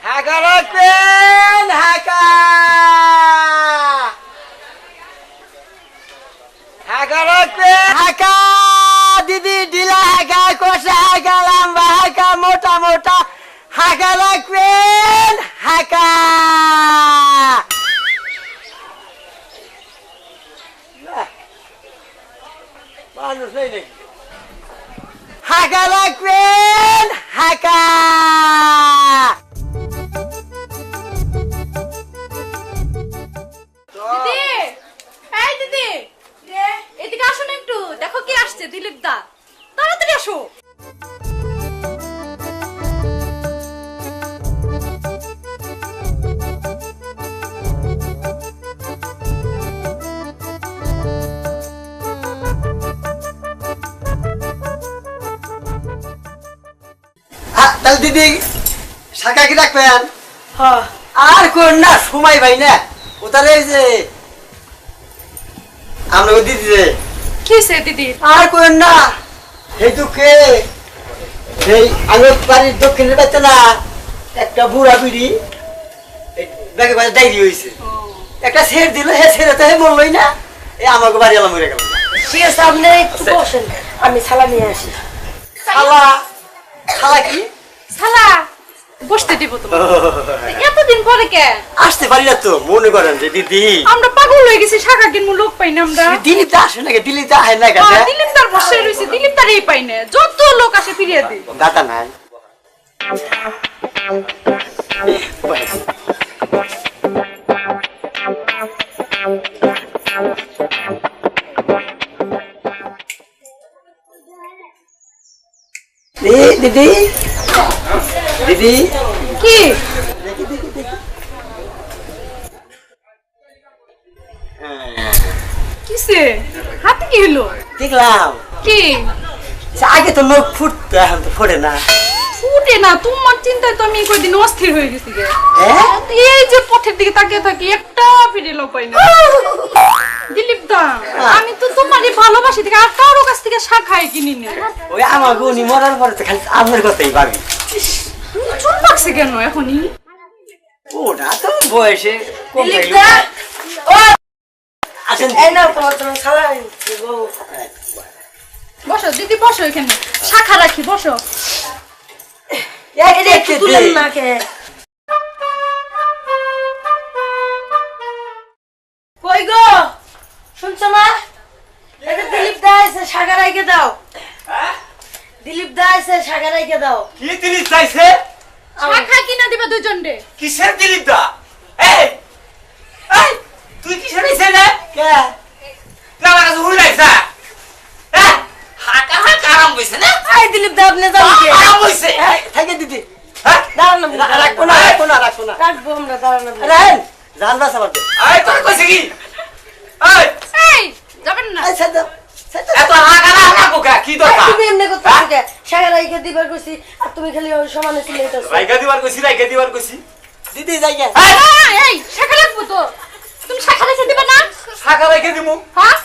হাঁকা রাখবেন হাঁকা হাঁকা রাখবেন হাঁকা দিদি ঢিলা হাঁকা কষা হাঁকা লম্বা হাঁকা মোটা মোটা হাঁকা রাখবেন হাঁকা মানুষ নেই নাকি হাঁকা রাখবেন হাঁকা দিদি এই দিদি এদিকে আসো না একটু দেখো কি আসছে দিলীপ দা তাড়াতাড়ি আসো তাহলে দিদি শাখা কি রাখবেন আর কোন না সময় ভাই না ও তাহলে যে আমরা দিদি যে কি সে দিদি আর কোন না এই দুঃখে এই আমি বাড়ির দক্ষিণের বাড়িতে না একটা বুড়া বিড়ি ব্যাগে বাড়ি ডাইরি হয়েছে একটা ছেড় দিল হে ছেড়ে তো হে বললোই না এই আমাকে বাড়ি এলাম মরে গেল ঠিক আছে আপনি একটু বসেন আমি ছালা নিয়ে আসি খালা খালা কি শালা বসতে দিব তোমার এতদিন পরে কে আসতে পারি না তো মনে করেন যে দিদি আমরা পাগল হয়ে গেছি শাখা কিনবো লোক পাই না আমরা দিল্লি তো আসে নাকি দিল্লি তো আসে না কেন দিলীপ তার বসে রয়েছে দিলীপ তার এই পাই না যত লোক আসে ফিরিয়ে দিই দাতা নাই দিদি দিদি কি কিসে হাতে কি হলো দেখলাম কি আগে তো লোক ফুটতো এখন তো ফোটে না ফুটে না তোমার চিন্তায় তো আমি কয়দিন অস্থির হয়ে গেছি গে হ্যাঁ? এই যে পথের দিকে তাকিয়ে থাকি একটা ফিরে লোক পাই না দিলীপ দা আমি তো তোমারই ভালোবাসি থেকে আর কারো কাছ থেকে শাখায় কিনি না ওই আমার গুনি মরার পরে তো খালি আপনার কথাই ভাবি চুপ লাগছে কেন এখনই ওটা তো বয়সে কম দিলীপ হয়ে দা গেছে। ও আসেন এই নাও তোমার জন্য ছালা আনছি গো বসো দিদি বসো এখানে শাখা রাখি বসো এটা একটু তুলেন না কে কই গো শুনছো না এটা দিলীপ দা এসে সাগা রাইকে দাও দিলীপ দা এসে সাগা রাইকে দাও কি দিলীপ চাইছে শাখা কিনা দিবা দুজন রে কিসের দিলীপ দা এই এই তুই কিসের দিছে না কে না আমার কাছে হুই রাইছা হ্যাঁ হাকা হাকা আরাম কইছে না এই দিলীপ দা আপনি যাও কে আরাম কইছে এই, থাকে দিদি হ্যাঁ দাঁড়ানো রাখবো না রাখবো না রাখবো না কাটবো আমরা দাঁড়ানো রাখেন জান বাস আমার এই তোর কইছে কি এই এই যাবেন না এত হাকা না হাকা কোকা কি দরকার তুমি এমনি করতে থাকে সাগা রাইকে দিবার কইছি আর তুমি খালি ওই সমানে চিল্লাইতাছো রাইগা দিবার কইছি দিদি যাই গে এই শাখা রাখবো তো তুমি শাখা রেখে দিবা না হাকা রাইগা দিমু হ্যাঁ